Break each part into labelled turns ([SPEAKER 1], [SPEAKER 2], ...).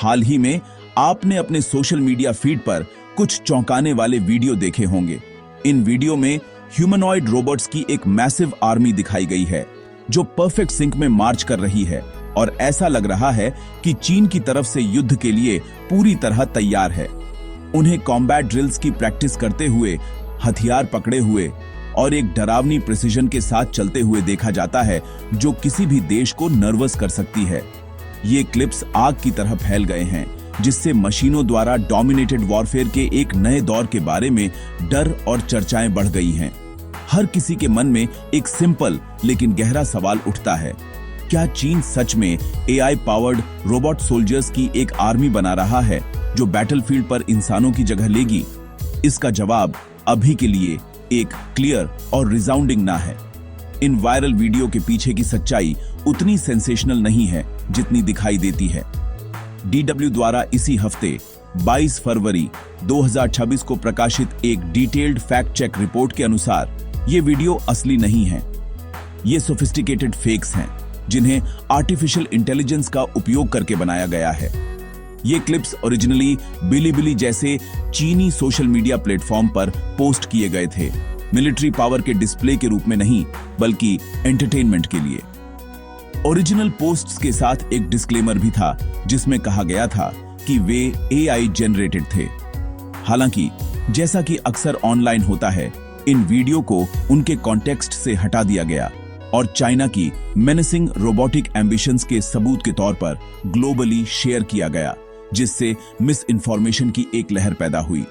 [SPEAKER 1] हाल ही में आपने अपने सोशल मीडिया फीड पर कुछ चौंकाने वाले वीडियो देखे होंगे। इन वीडियो में ह्यूमनॉइड रोबोट्स की एक मैसिव आर्मी दिखाई गई है जो परफेक्ट सिंक में मार्च कर रही है और ऐसा लग रहा है कि चीन की तरफ से युद्ध के लिए पूरी तरह तैयार है। उन्हें कॉम्बैट ड्रिल्स की प्रैक्टिस करते हुए, हथियार पकड़े हुए और एक डरावनी प्रिसीजन के साथ चलते हुए देखा जाता है जो किसी भी देश को नर्वस कर सकती है। ये क्लिप्स आग की तरह फैल गए हैं जिससे मशीनों द्वारा डोमिनेटेड वॉरफेयर के एक नए दौर के बारे में डर और चर्चाएं बढ़ गई हैं। हर किसी के मन में एक सिंपल लेकिन गहरा सवाल उठता है, क्या चीन सच में एआई पावर्ड रोबोट सोल्जर्स की एक आर्मी बना रहा है जो बैटलफील्ड पर इंसानों की जगह लेगी? इसका जवाब अभी के लिए एक क्लियर और रिसाउंडिंग ना है। इन वायरल वीडियो के पीछे की सच्चाई उतनी सेंसेशनल नहीं है जितनी दिखाई देती है। DW द्वारा इसी हफ्ते 22 फरवरी 2026 को प्रकाशित एक डिटेल्ड फैक्ट चेक रिपोर्ट के अनुसार ये वीडियो असली नहीं है। ये सोफिस्टिकेटेड फेक्स हैं जिन्हें आर्टिफिशियल इंटेलिजेंस का उपयोग करके बनाया गया है। ये क्लिप्स ओरिजिनली बिलीबिली जैसे चीनी सोशल मीडिया प्लेटफॉर्म पर पोस्ट किए गए थे, मिलिट्री पावर के डिस्प्ले के रूप में नहीं बल्कि एंटरटेनमेंट के लिए। ओरिजिनल पोस्ट्स के साथ एक डिस्क्लेमर भी था जिसमें कहा गया था कि वे AI जनरेटेड थे। हालांकि जैसा कि अक्सर ऑनलाइन होता है, इन वीडियो को उनके कॉन्टेक्स्ट से हटा दिया गया और चाइना की मेनेसिंग रोबोटिक एम्बिशंस के सबूत के तौर पर ग्लोबली शेयर किया गया, जिससे मिस इन्फॉर्मेशन की एक लहर पैदा हुई।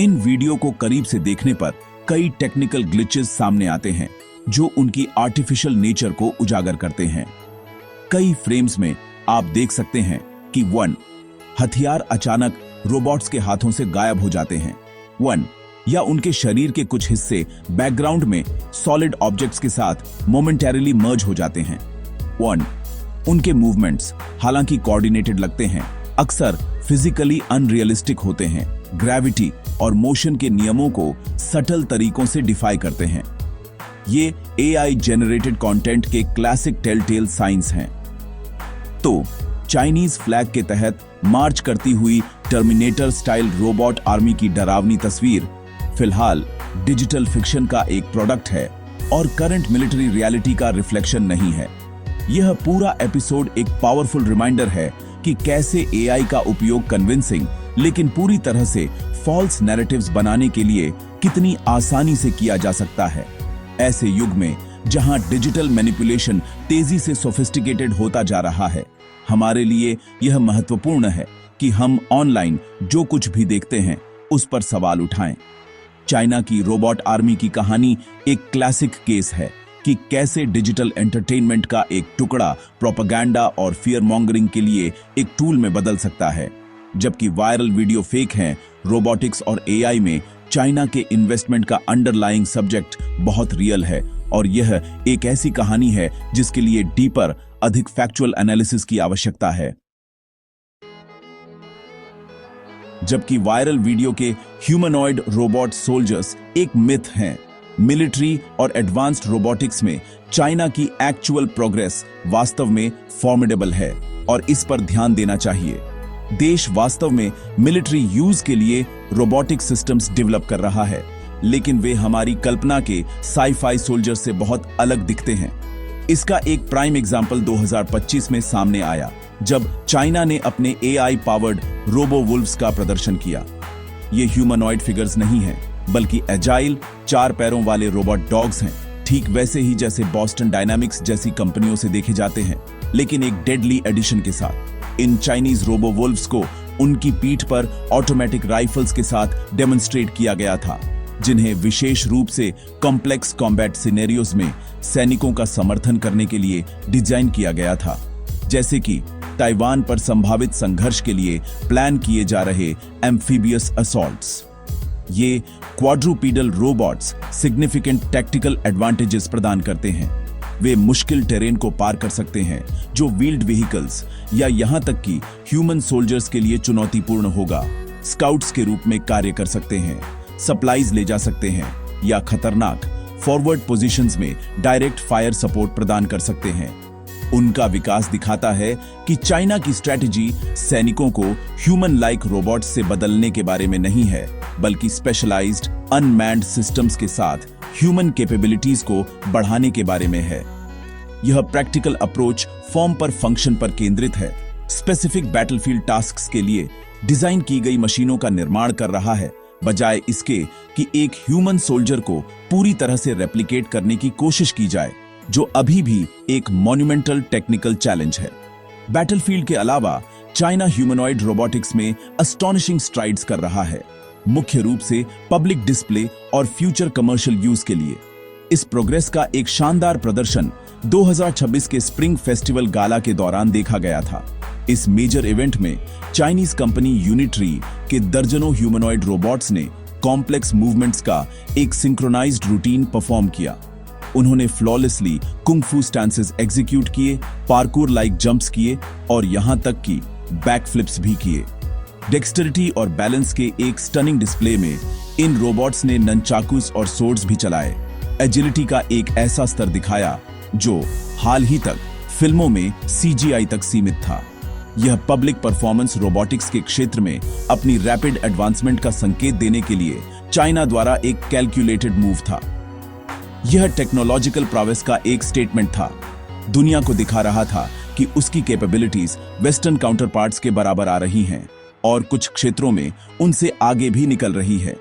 [SPEAKER 1] इन वीडियो को करीब से देखने पर कई टेक्निकल ग्लिचेस सामने आते हैं जो उनकी आर्टिफिशियल नेचर को उजागर करते हैं। कई फ्रेम्स में आप देख सकते हैं कि 1 हथियार अचानक रोबोट्स के हाथों से गायब हो जाते हैं, 1 या उनके शरीर के कुछ हिस्से बैकग्राउंड में सॉलिड ऑब्जेक्ट्स के साथ मोमेंटरीली मर्ज हो जाते हैं, 1 उनके मूवमेंट्स हालांकि कोऑर्डिनेटेड लगते हैं, अक्सर फिजिकली अनरियलिस्टिक होते हैं, ग्रेविटी और मोशन के नियमों को सटल तरीकों से डिफाई करते हैं। ये AI जनरेटेड कंटेंट के क्लासिक टेलटेल साइंस हैं। तो चाइनीज फ्लैग के तहत मार्च करती हुई टर्मिनेटर स्टाइल रोबोट आर्मी की डरावनी तस्वीर फिलहाल डिजिटल फिक्शन का एक प्रोडक्ट है और करंट मिलिट्री रियलिटी का रिफ्लेक्शन नहीं है। यह पूरा एपिसोड एक पावरफुल रिमाइंडर है कि कैसे AI का उपयोग कन्विंसिंग लेकिन पूरी तरह से फॉल्स नैरेटिव्स बनाने के लिए कितनी आसानी से किया जा सकता है। ऐसे युग में जहां डिजिटल मैनिपुलेशन तेजी से सोफिस्टिकेटेड होता जा रहा है, हमारे लिए यह महत्वपूर्ण है कि हम ऑनलाइन जो कुछ भी देखते हैं उस पर सवाल उठाएं। चाइना की रोबोट आर्मी की कहानी एक क्लासिक केस है कि कैसे डिजिटल एंटरटेनमेंट का एक टुकड़ा प्रोपेगेंडा और फियर मॉन्गरिंग के लिए एक टूल में बदल सकता है। जबकि वायरल वीडियो फेक हैं, रोबोटिक्स और AI में चाइना के इन्वेस्टमेंट का अंडरलाइंग सब्जेक्ट बहुत रियल है और यह एक ऐसी कहानी है जिसके लिए डीपर, अधिक फैक्चुअल एनालिसिस की आवश्यकता है। जबकि वायरल वीडियो के ह्यूमनॉइड रोबोट सोल्जर्स एक मिथ हैं, मिलिट्री और एडवांस्ड रोबोटिक्स में चाइना की एक्चुअल प्रोग्रेस वास्तव में फॉर्मिडेबल है और इस पर ध्यान देना चाहिए। देश वास्तव में मिलिट्री यूज के लिए रोबोटिक सिस्टम्स डेवलप कर रहा है, लेकिन वे हमारी कल्पना के साई-फाई सोल्जर से बहुत अलग दिखते हैं। इसका एक प्राइम एग्जाम्पल 2025 में सामने आया जब चाइना ने अपने AI पावर्ड रोबो वुल्व्स का प्रदर्शन किया। ये ह्यूमनॉइड फिगर्स नहीं हैं, बल्कि एजाइल 4 पैरों वाले रोबोट डॉग्स हैं, ठीक वैसे ही जैसे बॉस्टन डायनामिक्स जैसी कंपनियों से देखे जाते हैं, लेकिन एक डेडली एडिशन के साथ। इन चाइनीज रोबो वुल्व्स को उनकी पीठ पर ऑटोमेटिक राइफल्स के साथ डेमोन्स्ट्रेट किया गया था, जिन्हें विशेष रूप से कॉम्प्लेक्स कॉम्बैट सिनेरियोज में सैनिकों का समर्थन करने के लिए डिजाइन किया गया था, जैसे कि ताइवान पर संभावित संघर्ष के लिए प्लान किए जा रहे एम्फीबियस असॉल्ट्स। ये क्वाड्रूपीडल रोबोट्स सिग्निफिकेंट टैक्टिकल एडवांटेजेस प्रदान करते हैं। वे मुश्किल टेरेन को पार कर सकते हैं जो व्हील्ड व्हीकल्स या यहां तक कि ह्यूमन सोल्जर्स के लिए चुनौतीपूर्ण होगा। स्काउट्स के रूप में कार्य कर सकते हैं, सप्लाईज ले जा सकते हैं या खतरनाक फॉरवर्ड पोजीशंस में डायरेक्ट फायर सपोर्ट प्रदान कर सकते हैं। उनका विकास दिखाता है कि चाइना की स्ट्रैटेजी सैनिकों को ह्यूमन लाइक रोबोट्स से बदलने के बारे में नहीं है, बल्कि स्पेशलाइज्ड अनमैन्ड सिस्टम्स के साथ ह्यूमन कैपेबिलिटीज को बढ़ाने के बारे में है। यह प्रैक्टिकल अप्रोच फॉर्म पर फंक्शन पर केंद्रित है, स्पेसिफिक बैटलफील्ड टास्क्स के लिए डिजाइन की गई मशीनों का निर्माण कर रहा है, बजाय इसके कि एक ह्यूमन सोल्जर को पूरी तरह से रेप्लिकेट करने की कोशिश की जाए, जो अभी भी एक मॉन्यूमेंटल टेक्निकल चैलेंज है। बैटलफील्ड के अलावा चाइना ह्यूमनॉइड रोबोटिक्स में अस्टॉनिशिंग स्ट्राइड्स कर रहा है, मुख्य रूप से पब्लिक डिस्प्ले और फ्यूचर कमर्शियल यूज के लिए। इस प्रोग्रेस का एक शानदार प्रदर्शन 2026 के स्प्रिंग फेस्टिवल गाला के दौरान देखा गया था। इस मेजर इवेंट में चाइनीज कंपनी यूनिट्री के दर्जनों ह्यूमनॉइड रोबोट्स ने कॉम्प्लेक्स मूवमेंट्स का एक सिंक्रोनाइज्ड रूटीन परफॉर्म किया। उन्होंने फ्लॉलेसली कुंग-फू स्टैंसेस एग्जीक्यूट किए, पार्कोर लाइक जंप्स किए और यहां तक कि बैकफ्लिप्स भी किए। डेक्सटरिटी और बैलेंस के एक स्टनिंग डिस्प्ले में इन रोबोट्स ने ननचाकूस और सोर्ड्स भी चलाए, एजिलिटी का एक ऐसा स्तर दिखाया जो हाल ही तक फिल्मों में CGI तक सीमित था। यह पब्लिक परफॉर्मेंस रोबोटिक्स के क्षेत्र में अपनी रैपिड एडवांसमेंट का संकेत देने के लिए चाइना द्वारा एक कैलकुलेटेड मूव था। यह टेक्नोलॉजिकल प्रोग्रेस का एक स्टेटमेंट था, दुनिया को दिखा रहा था कि उसकी कैपेबिलिटीज वेस्टर्न काउंटरपार्ट्स के बराबर आ रही हैं और कुछ क्षेत्रों में उनसे आगे भी निकल रही है।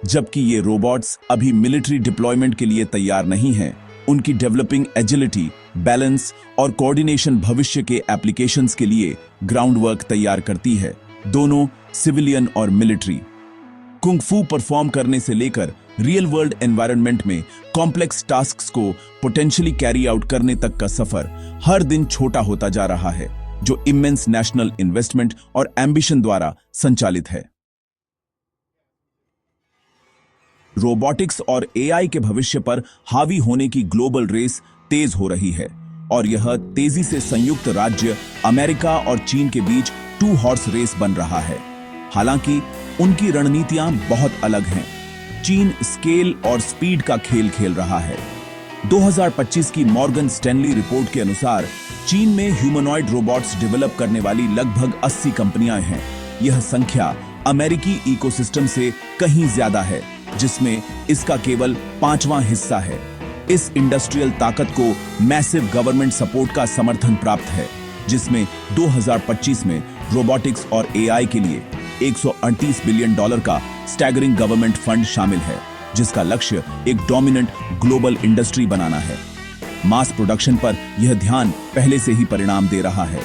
[SPEAKER 1] जबकि ये रोबोट्स अभी मिलिट्री डिप्लॉयमेंट के लिए तैयार नहीं हैं, उनकी डेवलपिंग एजिलिटी, बैलेंस और कोऑर्डिनेशन भविष्य के एप्लीकेशंस के लिए ग्राउंड वर्क तैयार करती है, दोनों सिविलियन और मिलिट्री। कुंग-फू परफॉर्म करने से लेकर रियल वर्ल्ड एनवायरनमेंट में कॉम्प्लेक्स टास्क्स को पोटेंशियली कैरी आउट करने तक का सफर हर दिन छोटा होता जा रहा है, जो इमेंस नेशनल इन्वेस्टमेंट और एम्बिशन द्वारा संचालित है। रोबोटिक्स और AI के भविष्य पर हावी होने की ग्लोबल रेस तेज हो रही है और यह तेजी से संयुक्त राज्य अमेरिका और चीन के बीच 2 हॉर्स रेस बन रहा है। हालांकि उनकी रणनीतियां बहुत अलग हैं। चीन स्केल और स्पीड का खेल खेल रहा है। 2025 की मॉर्गन स्टैनली रिपोर्ट के अनुसार चीन में ह्यूमनॉइड रोबोट्स डेवलप करने वाली लगभग 80 कंपनियां हैं। यह संख्या अमेरिकी इकोसिस्टम से कहीं ज्यादा है, जिसमें इसका केवल 5वां हिस्सा है। इस इंडस्ट्रियल ताकत को मैसिव गवर्नमेंट सपोर्ट का समर्थन प्राप्त है, जिसमें 2025 में रोबोटिक्स और AI के लिए $138 बिलियन का स्टैगरिंग गवर्नमेंट फंड शामिल है, जिसका लक्ष्य एक डोमिनेंट ग्लोबल इंडस्ट्री बनाना है। मास प्रोडक्शन पर यह ध्यान पहले से ही परिणाम दे रहा है।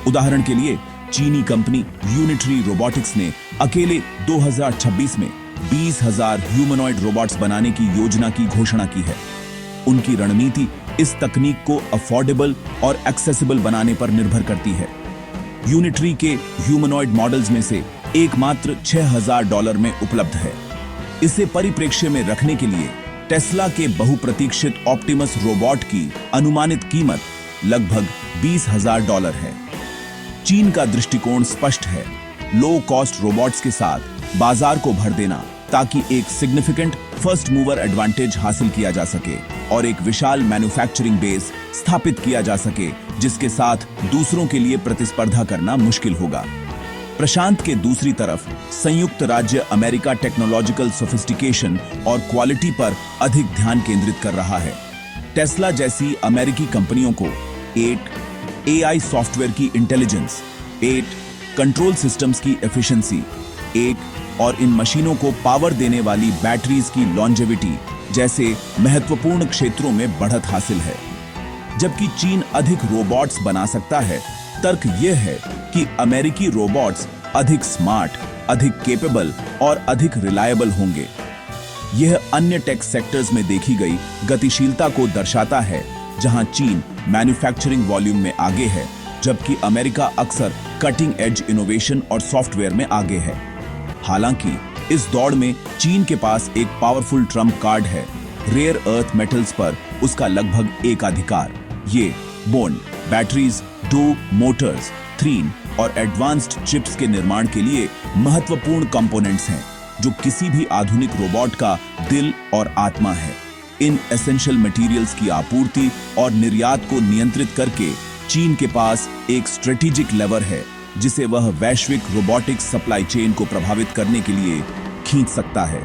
[SPEAKER 1] उदाहरण के लिए चीनी कंपनी यूनिट्री रोबोटिक्स ने अकेले 2026 में 20,000 ह्यूमनॉइड रोबोट्स बनाने की योजना की घोषणा की है। उनकी रणनीति इस तकनीक को अफोर्डेबल और एक्सेसिबल बनाने पर निर्भर करती है। यूनिट्री के ह्यूमनॉइड मॉडल्स में से एकमात्र $6,000 में उपलब्ध है। इसे परिप्रेक्ष्य में रखने के लिए टेस्ला के बहुप्रतीक्षित ऑप्टिमस रोबोट की अनुमानित कीमत लगभग $20,000 है। चीन का दृष्टिकोण स्पष्ट है, लो कॉस्ट रोबोट्स के साथ बाजार को भर देना ताकि एक सिग्निफिकेंट फर्स्ट मूवर एडवांटेज हासिल किया जा सके और एक विशाल मैन्युफैक्चरिंग बेस स्थापित किया जा सके, जिसके साथ दूसरों के लिए प्रतिस्पर्धा करना मुश्किल होगा। प्रशांत के दूसरी तरफ संयुक्त राज्य अमेरिका टेक्नोलॉजिकल सोफिस्टिकेशन और क्वालिटी पर अधिक ध्यान केंद्रित कर रहा है। टेस्ला जैसी अमेरिकी कंपनियों को 8 AI सॉफ्टवेयर की इंटेलिजेंस, 8 कंट्रोल सिस्टम्स की एफिशिएंसी, 8 और इन मशीनों को पावर देने वाली बैटरीज की लॉन्जेविटी जैसे महत्वपूर्ण क्षेत्रों में बढ़त हासिल है। जबकि चीन अधिक रोबोट्स बना सकता है, तर्क यह है कि अमेरिकी रोबोट्स अधिक स्मार्ट, अधिक केपेबल और अधिक रिलायबल होंगे। यह अन्य टेक सेक्टर्स में देखी गई गतिशीलता को दर्शाता है, जहां चीन मैन्युफैक्चरिंग वॉल्यूम में आगे है, जबकि अमेरिका अक्सर कटिंग एज इनोवेशन और सॉफ्टवेयर में आगे है। हालांकि इस दौड़ में चीन के पास एक पावरफुल ट्रम्प कार्ड है, रेयर अर्थ मेटल्स पर उसका लगभग एकाधिकार। ये बोन, बैटरीज, डो, मोटर्स, थ्रीन और एडवांस्ड चिप्स के निर्माण के लिए महत्वपूर्ण कंपोनेंट्स हैं, जो किसी भी आधुनिक रोबोट का दिल और आत्मा है। इन एसेंशियल मटेरियल्स की आपूर्ति और निर्यात को नियंत्रित करके चीन के पास एक स्ट्रेटेजिक लेवर है जिसे वह वैश्विक रोबोटिक्स सप्लाई चेन को प्रभावित करने के लिए खींच सकता है।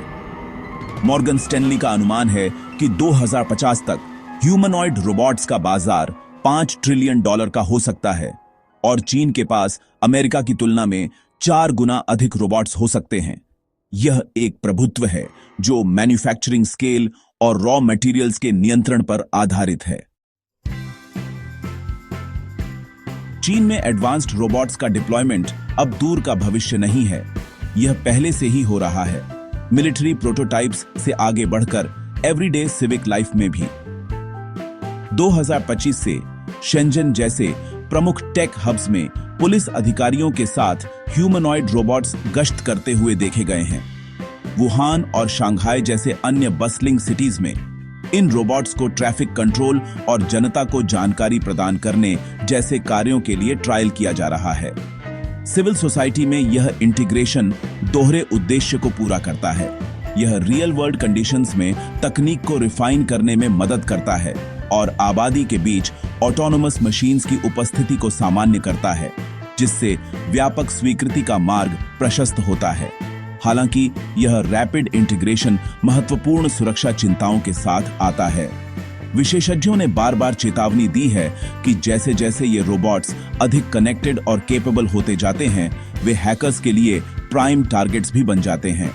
[SPEAKER 1] मॉर्गन स्टैनली का अनुमान है कि 2050 तक ह्यूमनॉइड रोबोट्स का बाजार $5 ट्रिलियन का हो सकता है और चीन के पास अमेरिका की तुलना में 4 गुना अधिक रोबोट्स हो सकते हैं। यह एक प्रभुत्व है जो मैन्युफैक्चरिंग स्केल और रॉ मटेरियल्स के नियंत्रण पर आधारित है। चीन में एडवांस्ड रोबोट्स का डिप्लॉयमेंट अब दूर का भविष्य नहीं है, यह पहले से ही हो रहा है, मिलिट्री प्रोटोटाइप्स से आगे बढ़कर एवरीडे सिविक लाइफ में भी। 2025 से शेंजन जैसे प्रमुख टेक हब्स में पुलिस अधिकारियों के साथ ह्यूमनॉइड रोबोट्स गश्त करते हुए देखे गए हैं। वुहान और शंघाई जैसे अन्य बस्लिंग सिटीज में इन रोबोट्स को ट्रैफिक कंट्रोल और जनता को जानकारी प्रदान करने जैसे कार्यों के लिए ट्रायल किया जा रहा है। सिविल सोसाइटी में यह इंटीग्रेशन दोहरे उद्देश्य को पूरा करता है। यह रियल वर्ल्ड कंडीशंस में तकनीक को रिफाइन करने में मदद करता है और आबादी के बीच ऑटोनोमस मशीन्स की उपस्थिति को सामान्य करता है, जिससे व्यापक स्वीकृति का मार्ग प्रशस्त होता है। हालांकि यह रैपिड इंटीग्रेशन महत्वपूर्ण सुरक्षा चिंताओं के साथ आता है। विशेषज्ञों ने बार बार चेतावनी दी है कि जैसे जैसे ये रोबोट्स अधिक कनेक्टेड और केपेबल होते जाते हैं, वे हैकर्स के लिए प्राइम टारगेट्स भी बन जाते हैं।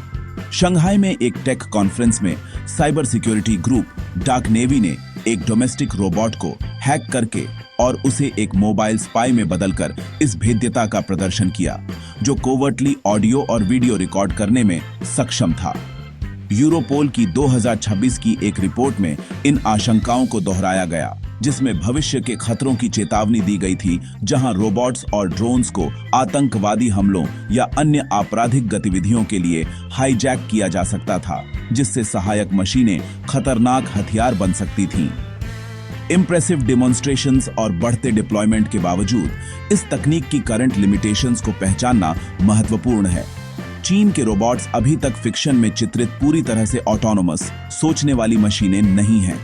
[SPEAKER 1] शंघाई में एक टेक कॉन्फ्रेंस में cyber security group dark navy ने एक डोमेस्टिक रोबोट को हैक करके और उसे एक मोबाइल स्पाई में बदलकर इस भेद्यता का प्रदर्शन किया, जो कोवर्टली ऑडियो और वीडियो रिकॉर्ड करने में सक्षम था। यूरोपोल की 2026 की एक रिपोर्ट में इन आशंकाओं को दोहराया गया, जिसमें भविष्य के खतरों की चेतावनी दी गई थी, जहां रोबोट्स और ड्रोन्स को आतंकवादी हमलों या अन्य आपराधिक गतिविधियों के लिए हाईजैक किया जा सकता था, जिससे सहायक मशीनें खतरनाक हथियार बन सकती थीं। इम्प्रेसिव डिमॉन्स्ट्रेशंस और बढ़ते डिप्लॉयमेंट के बावजूद इस तकनीक की करंट लिमिटेशंस को पहचानना महत्वपूर्ण है। चीन के रोबोट्स अभी तक फिक्शन में चित्रित पूरी तरह से ऑटोनोमस सोचने वाली मशीनें नहीं हैं।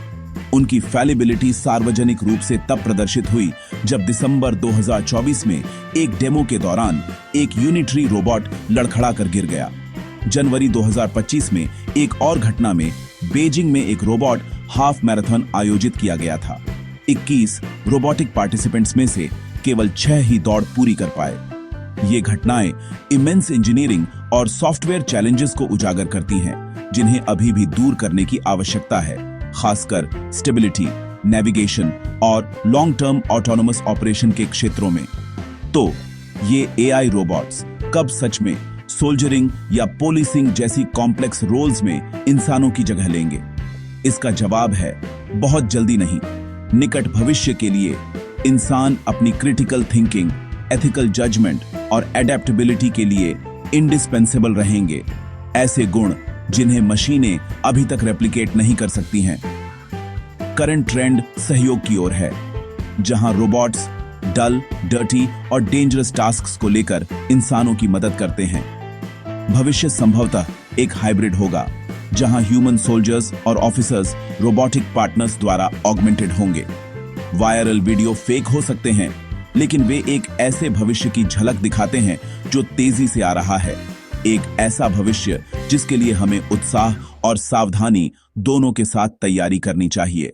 [SPEAKER 1] उनकी फैलिबिलिटी सार्वजनिक रूप से तब प्रदर्शित हुई जब दिसंबर 2024 में एक डेमो के दौरान एक यूनिटरी रोबोट लड़खड़ा कर गिर गया। जनवरी 2025 में एक और घटना में बीजिंग में एक रोबोट हाफ मैराथन आयोजित किया गया था। 21 रोबोटिक पार्टिसिपेंट्स में से केवल 6 ही दौड़ पूरी कर पाए। ये घटनाएं इमेंस इंजीनियरिंग और सॉफ्टवेयर चैलेंजेस को उजागर करती हैं, जिन्हें अभी भी दूर करने की आवश्यकता है, खासकर स्टेबिलिटी, नेविगेशन और लॉन्ग टर्म ऑटोनोमस ऑपरेशन के क्षेत्रों में। तो ये एआई रोबोट्स कब सच में सोल्जरिंग या पोलिसिंग जैसी कॉम्प्लेक्स रोल्स में इंसानों की जगह लेंगे? इसका जवाब है बहुत जल्दी नहीं। निकट भविष्य के लिए इंसान अपनी क्रिटिकल थिंकिंग, एथिकल जजमेंट और एडेप्टेबिलिटी के लिए इंडिस्पेंसेबल रहेंगे, ऐसे गुण जिन्हें मशीनें अभी तक रेप्लिकेट नहीं कर सकती हैं। करंट ट्रेंड सहयोग की ओर है, जहां रोबोट्स डल, डर्टी और डेंजरस टास्क्स को लेकर इंसानों की मदद करते हैं। भविष्य संभवतः एक हाइब्रिड होगा, जहां ह्यूमन सोल्जर्स और ऑफिसर्स रोबोटिक पार्टनर्स द्वारा ऑगमेंटेड होंगे। वायरल वीडियो फेक हो सकते हैं, लेकिन वे एक ऐसे भविष्य की झलक दिखाते हैं जो तेजी से आ रहा है, एक ऐसा भविष्य जिसके लिए हमें उत्साह और सावधानी दोनों के साथ तैयारी करनी चाहिए।